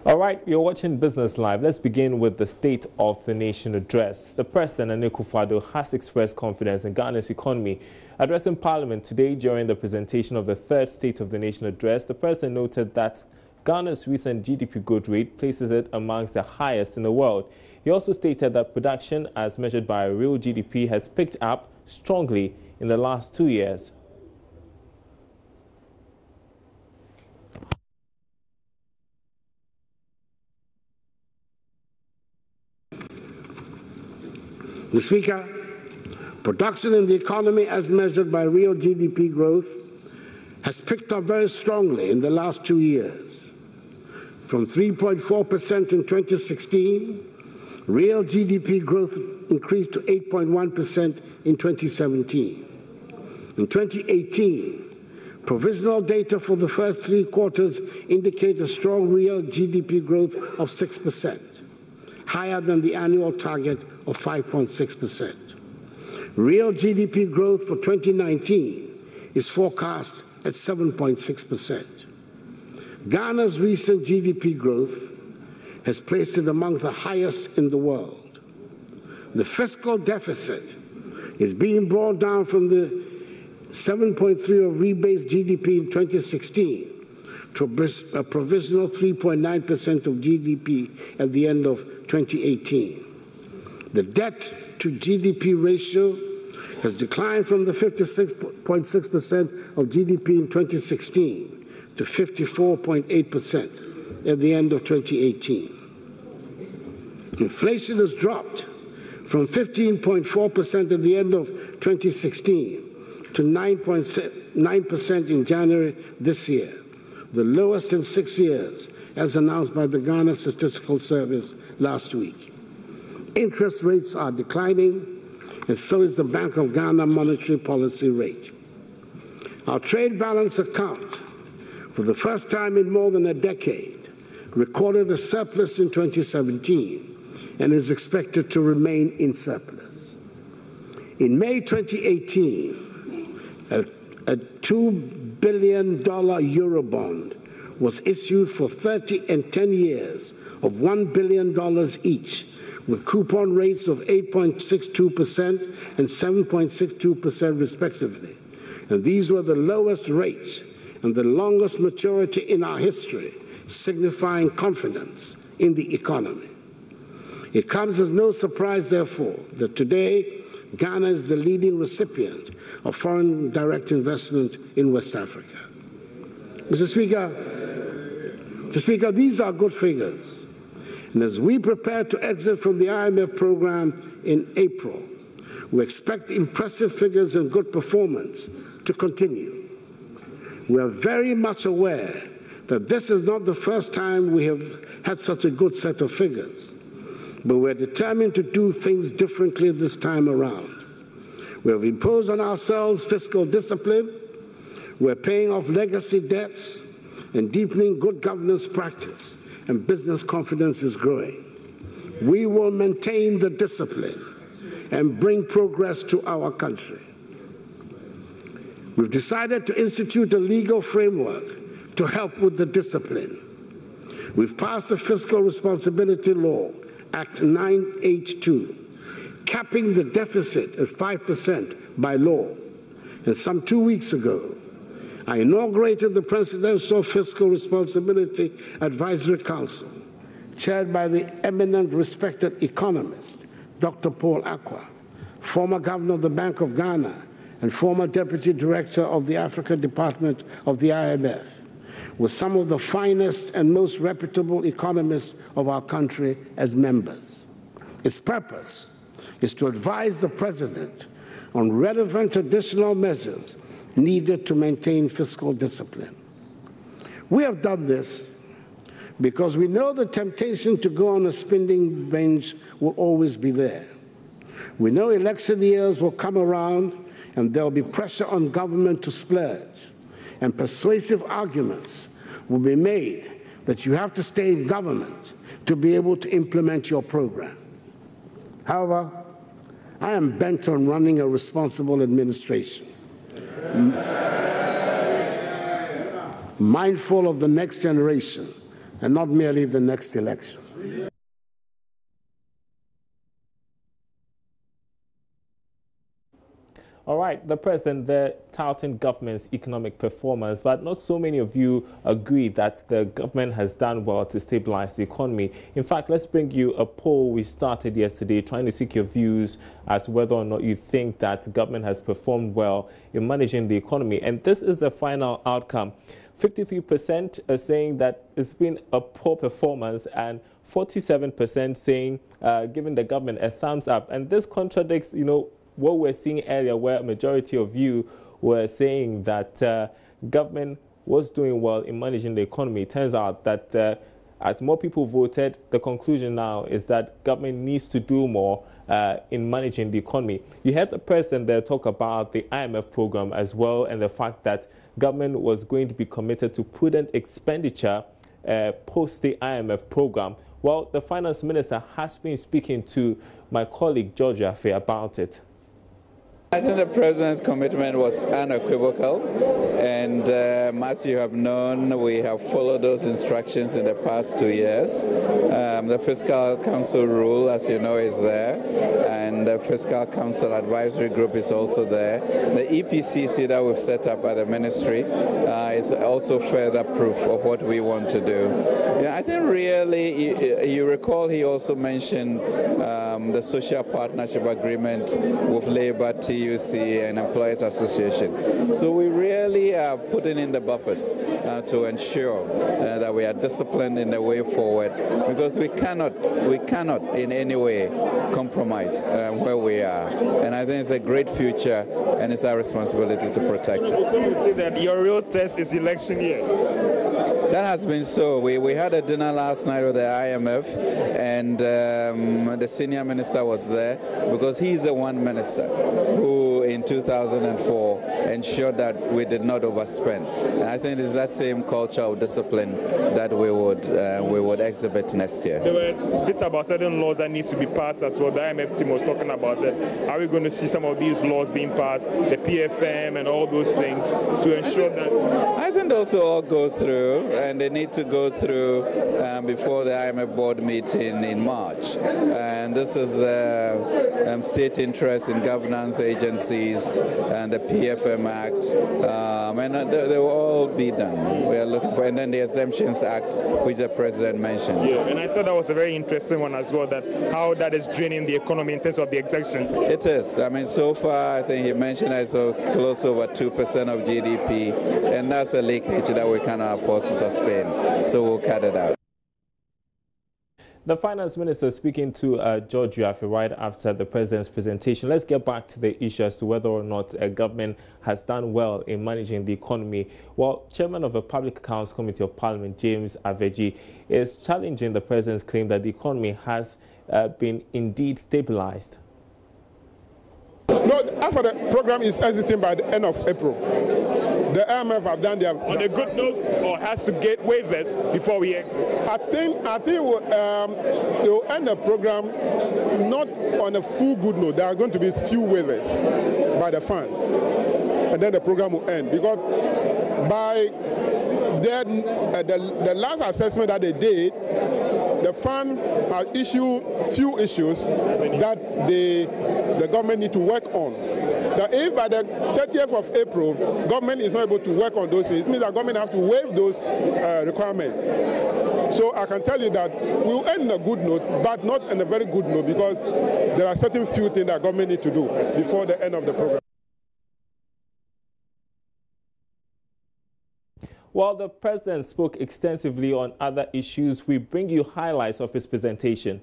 All right, you're watching Business Live. Let's begin with the State of the Nation address. The President, Nana Akufo-Addo, has expressed confidence in Ghana's economy. Addressing Parliament today during the presentation of the third State of the Nation address, the President noted that Ghana's recent GDP growth rate places it amongst the highest in the world. He also stated that production, as measured by real GDP, has picked up strongly in the last 2 years. Mr. Speaker, production in the economy as measured by real GDP growth has picked up very strongly in the last 2 years. From 3.4% in 2016, real GDP growth increased to 8.1% in 2017. In 2018, provisional data for the first 3 quarters indicate a strong real GDP growth of 6%. Higher than the annual target of 5.6%. Real GDP growth for 2019 is forecast at 7.6%. Ghana's recent GDP growth has placed it among the highest in the world. The fiscal deficit is being brought down from the 7.3% of rebased GDP in 2016 to a provisional 3.9% of GDP at the end of 2018. The debt to GDP ratio has declined from the 56.6% of GDP in 2016 to 54.8% at the end of 2018. Inflation has dropped from 15.4% at the end of 2016 to 9% in January this year, the lowest in 6 years, as announced by the Ghana Statistical Service last week. Interest rates are declining, and so is the Bank of Ghana monetary policy rate. Our trade balance account, for the first time in more than a decade, recorded a surplus in 2017 and is expected to remain in surplus. In May 2018, a $2 billion Eurobond was issued for 30 and 10 years of $1 billion each, with coupon rates of 8.62% and 7.62% respectively. And these were the lowest rates and the longest maturity in our history, signifying confidence in the economy. It comes as no surprise, therefore, that today Ghana is the leading recipient of foreign direct investment in West Africa. Mr. Speaker, these are good figures. And as we prepare to exit from the IMF program in April, we expect impressive figures and good performance to continue. We are very much aware that this is not the first time we have had such a good set of figures, but we're determined to do things differently this time around. We have imposed on ourselves fiscal discipline, we're paying off legacy debts, and deepening good governance practice, and business confidence is growing. We will maintain the discipline and bring progress to our country. We've decided to institute a legal framework to help with the discipline. We've passed the Fiscal Responsibility Law, Act 982, capping the deficit at 5% by law. And some 2 weeks ago, I inaugurated the Presidential Fiscal Responsibility Advisory Council, chaired by the eminent respected economist, Dr. Paul Akwa, former governor of the Bank of Ghana and former deputy director of the Africa Department of the IMF, with some of the finest and most reputable economists of our country as members. Its purpose is to advise the President on relevant additional measures needed to maintain fiscal discipline. We have done this because we know the temptation to go on a spending binge will always be there. We know election years will come around and there will be pressure on government to splurge, and persuasive arguments will be made that you have to stay in government to be able to implement your programs. However, I am bent on running a responsible administration, mindful of the next generation and not merely the next election. All right, the president there touting government's economic performance, but not so many of you agree that the government has done well to stabilize the economy. In fact, let's bring you a poll we started yesterday trying to seek your views as to whether or not you think that government has performed well in managing the economy. And this is the final outcome. 53% are saying that it's been a poor performance, and 47% saying giving the government a thumbs up. And this contradicts, what we're seeing earlier, where a majority of you were saying that government was doing well in managing the economy. It turns out that as more people voted, the conclusion now is that government needs to do more in managing the economy. You heard the president there talk about the IMF program as well, and the fact that government was going to be committed to prudent expenditure post the IMF program. Well, the finance minister has been speaking to my colleague George Afe about it. I think the president's commitment was unequivocal, and as you have known, we have followed those instructions in the past 2 years. The Fiscal Council rule, as you know, is there, and the Fiscal Council Advisory Group is also there. The EPCC that we've set up by the ministry is also further proof of what we want to do. Yeah, I think really, you recall he also mentioned the social partnership agreement with Labour, TUC and Employers Association. So we really are putting in the buffers to ensure that we are disciplined in the way forward, because we cannot in any way compromise where we are. And I think it's a great future, and it's our responsibility to protect it. So you say that your real test is election year? That has been so. We had a dinner last night with the IMF, and the senior minister was there, because he's the one minister who in 2004 ensured that we did not overspend. And I think it's that same culture of discipline that we would exhibit next year. There was a bit about certain laws that needs to be passed as well. The IMF team was talking about that. Are we going to see some of these laws being passed, the PFM and all those things, to ensure that? I think those will all go through, and they need to go through before the IMF board meeting in March. And this is state interest in governance agencies and the PFM Act, and they will all be done. We are looking for, and then the Exemptions Act, which the president mentioned. Yeah, and I thought that was a very interesting one as well, that how that is draining the economy in terms of the exemptions. It is. I mean, so far, I think he mentioned it's close over 2% of GDP, and that's a leakage that we cannot afford to sustain. So we'll cut it out. The finance minister speaking to George Afe right after the president's presentation. Let's get back to the issue as to whether or not a government has done well in managing the economy. Well, Chairman of the Public Accounts Committee of Parliament, James Aveji, is challenging the president's claim that the economy has been indeed stabilized. No, after the program is exiting by the end of April. The IMF have done their... On a good note, or has to get waivers before we exit? I think they'll end the program not on a full good note. There are going to be few waivers by the fund, and then the program will end. Because by then, the last assessment that they did, the fund has issued few issues that the government need to work on. That if by the 30th of April, government is not able to work on those things, it means that government have to waive those requirements. So I can tell you that we'll end on a good note, but not on a very good note, because there are certain few things that government need to do before the end of the program. While the president spoke extensively on other issues, we bring you highlights of his presentation.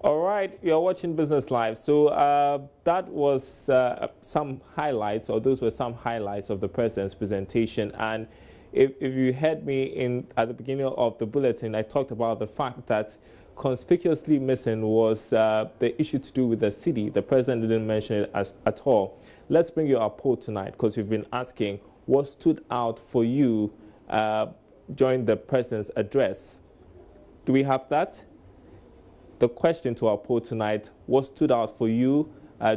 All right, you're watching Business Live. So that was some highlights, or those were some highlights of the president's presentation. And if you heard me at the beginning of the bulletin, I talked about the fact that conspicuously missing was the issue to do with the city. The president didn't mention it at all. Let's bring you our poll tonight, because we've been asking what stood out for you during the president's address. Do we have that? The question to our poll tonight: what stood out for you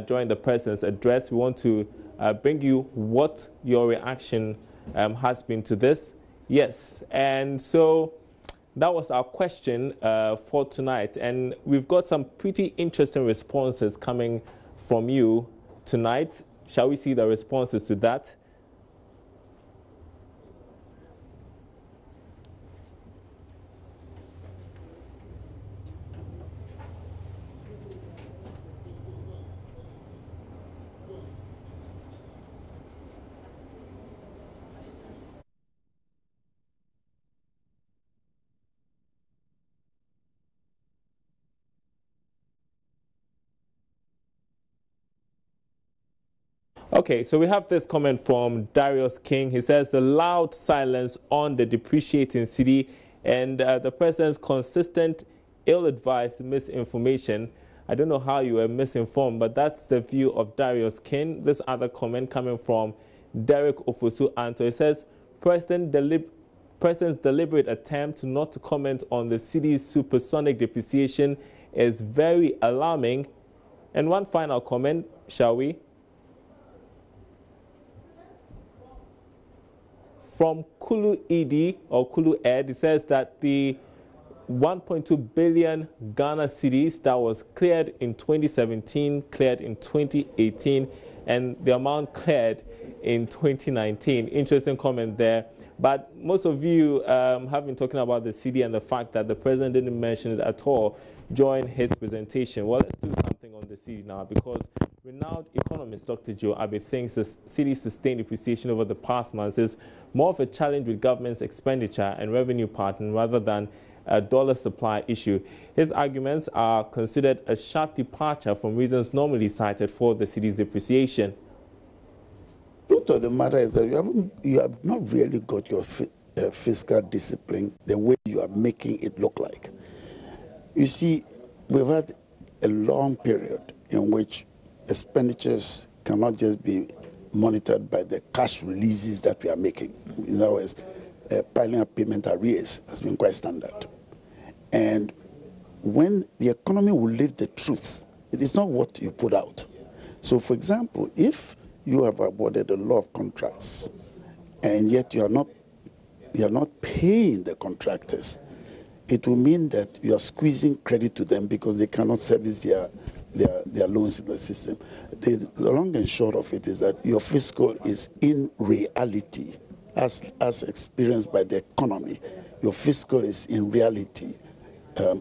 during the president's address? We want to bring you what your reaction has been to this. Yes, and so that was our question for tonight, and we've got some pretty interesting responses coming from you tonight. Shall we see the responses to that? Okay, so we have this comment from Darius King. He says the loud silence on the depreciating city and the president's consistent ill-advised misinformation. I don't know how you were misinformed, but that's the view of Darius King. This other comment coming from Derek Ofosu Anto. He says president's deliberate attempt not to comment on the city's supersonic depreciation is very alarming. And one final comment, shall we? From Kulu Edi, or Kulu Ed, it says that the 1.2 billion Ghana cedis that was cleared in 2017, cleared in 2018, and the amount cleared in 2019. Interesting comment there. But most of you have been talking about the cedi and the fact that the president didn't mention it at all during his presentation. Well, let's do something on the cedi now, because renowned economist Dr. Joe Abe thinks the city's sustained depreciation over the past months is more of a challenge with government's expenditure and revenue pattern rather than a dollar supply issue. His arguments are considered a sharp departure from reasons normally cited for the city's depreciation. The truth of the matter is that you have not really got your fiscal discipline the way you are making it look like. You see, we've had a long period in which expenditures cannot just be monitored by the cash releases that we are making. In other words, piling up payment arrears has been quite standard. And when the economy will live the truth, it is not what you put out. So, for example, if you have awarded a lot of contracts and yet you are not paying the contractors, it will mean that you are squeezing credit to them because they cannot service their loans in the system. The long and short of it is that your fiscal is in reality, as experienced by the economy, your fiscal is in reality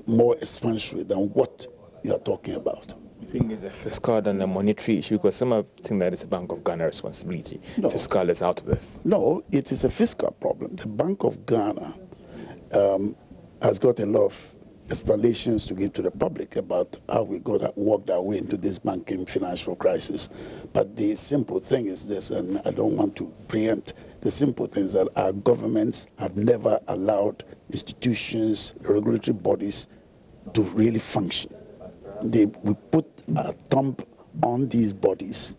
more expansionary than what you are talking about. You think it's a fiscal than a monetary issue? Because some think that it's a Bank of Ghana responsibility. No. Fiscal is out of this. No, it is a fiscal problem. The Bank of Ghana has got a lot of explanations to give to the public about how we got to work our way into this banking financial crisis. But the simple thing is this, and I don't want to preempt, the simple thing is that our governments have never allowed institutions, regulatory bodies to really function. We put a thumb on these bodies,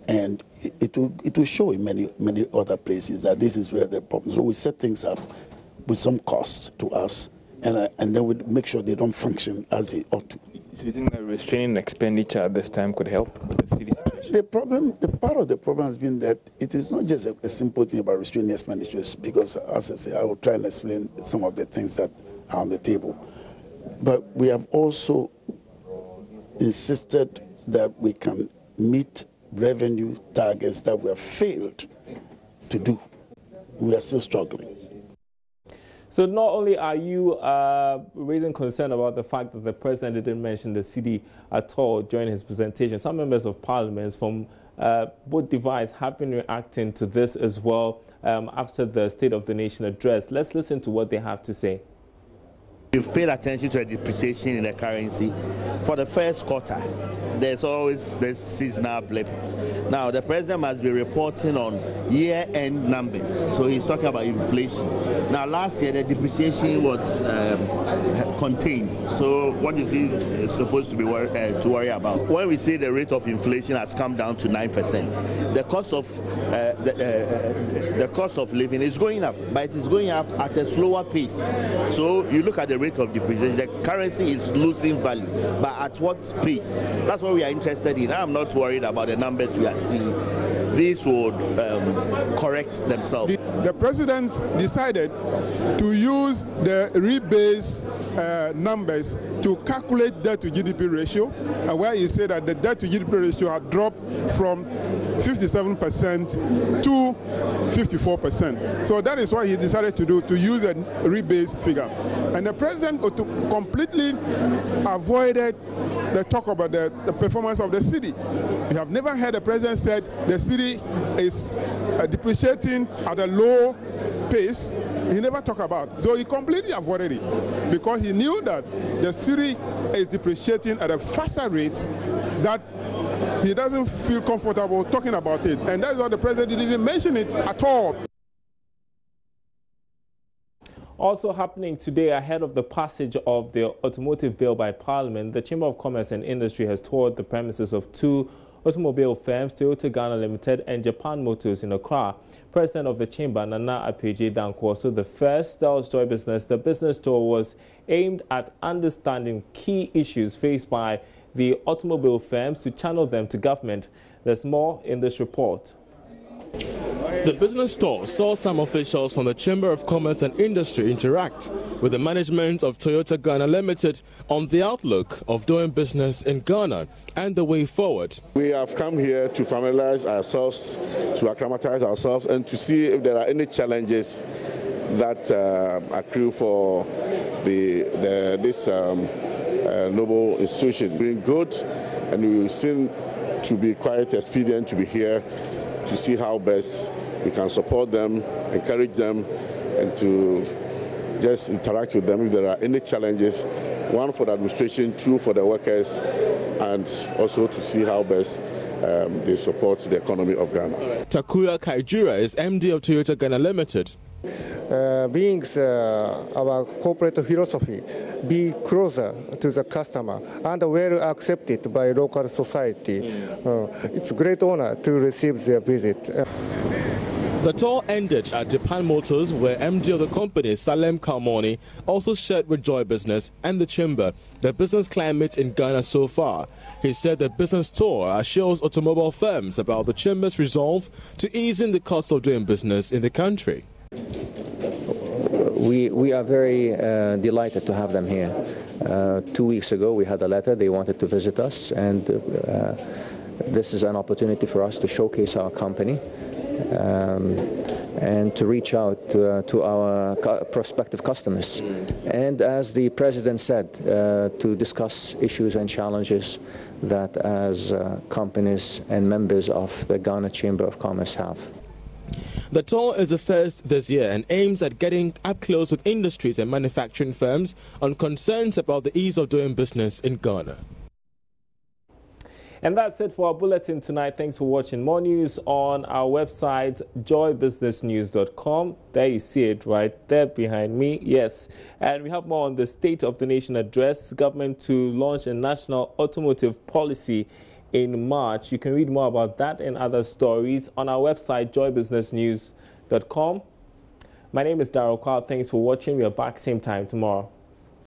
and it will show in many other places that this is where the problem is. So we set things up with some cost to us, and then we make sure they don't function as they ought to. So you think that restraining expenditure at this time could help with the city situation? The part of the problem has been that it is not just a simple thing about restraining expenditures, because, as I say, I will try and explain some of the things that are on the table. But we have also insisted that we can meet revenue targets that we have failed to do. We are still struggling. So not only are you raising concern about the fact that the president didn't mention the cedi at all during his presentation, some members of parliament from both divides have been reacting to this as well after the State of the Nation address. Let's listen to what they have to say. We've paid attention to the depreciation in the currency. For the first quarter, there's always this seasonal blip. Now, the president must be reporting on year-end numbers, so he's talking about inflation. Now, last year, the depreciation was contained, so what is he supposed to be to worry about? When we say the rate of inflation has come down to 9%, the cost of the cost of living is going up, but it is going up at a slower pace. So you look at the rate of depreciation, the currency is losing value, but at what pace? That's what we are interested in. I'm not worried about the numbers we are seeing. These would correct themselves. The president decided to use the rebase numbers to calculate debt to GDP ratio, where he said that the debt to GDP ratio had dropped from 57% to 54%. So that is what he decided to do, to use a rebase figure. And the president completely avoided the talk about the performance of the city. We have never heard the president said the city is depreciating at a low pace. He never talked about it. So he completely avoided it because he knew that the city is depreciating at a faster rate, that he doesn't feel comfortable talking about it. And that's why the president didn't even mention it at all. Also happening today, ahead of the passage of the automotive bill by Parliament, the Chamber of Commerce and Industry has toured the premises of two automobile firms, Toyota Ghana Limited and Japan Motors in Accra. President of the Chamber, Nana Apeje Danko, so the first tells Joy Business the business tour was aimed at understanding key issues faced by the automobile firms to channel them to government. There's more in this report. The business tour saw some officials from the Chamber of Commerce and Industry interact with the management of Toyota Ghana Limited on the outlook of doing business in Ghana and the way forward. We have come here to familiarize ourselves, to acclimatize ourselves, and to see if there are any challenges that accrue for this noble institution. Doing good, and we seem to be quite expedient to be here to see how best we can support them, encourage them, and to just interact with them if there are any challenges, one for the administration, two for the workers, and also to see how best they support the economy of Ghana. Takuya Kaijura is MD of Toyota Ghana Limited. Being our corporate philosophy, be closer to the customer and well accepted by local society. It's a great honor to receive their visit. The tour ended at Japan Motors, where MD of the company, Salem Kalmoni, also shared with Joy Business and the Chamber the business climate in Ghana so far. He said the business tour assures automobile firms about the Chamber's resolve to easing the cost of doing business in the country. We are very delighted to have them here. 2 weeks ago we had a letter, they wanted to visit us, and this is an opportunity for us to showcase our company and to reach out to our prospective customers. And as the President said, to discuss issues and challenges that as companies and members of the Ghana Chamber of Commerce have. The tour is the first this year and aims at getting up close with industries and manufacturing firms on concerns about the ease of doing business in Ghana. And that's it for our bulletin tonight. Thanks for watching. More news on our website, joybusinessnews.com. There you see it right there behind me. Yes. And we have more on the State of the Nation address. Government to launch a national automotive policy in March. You can read more about that and other stories on our website, joybusinessnews.com. My name is Darryl Kwao. Thanks for watching. We are back same time tomorrow.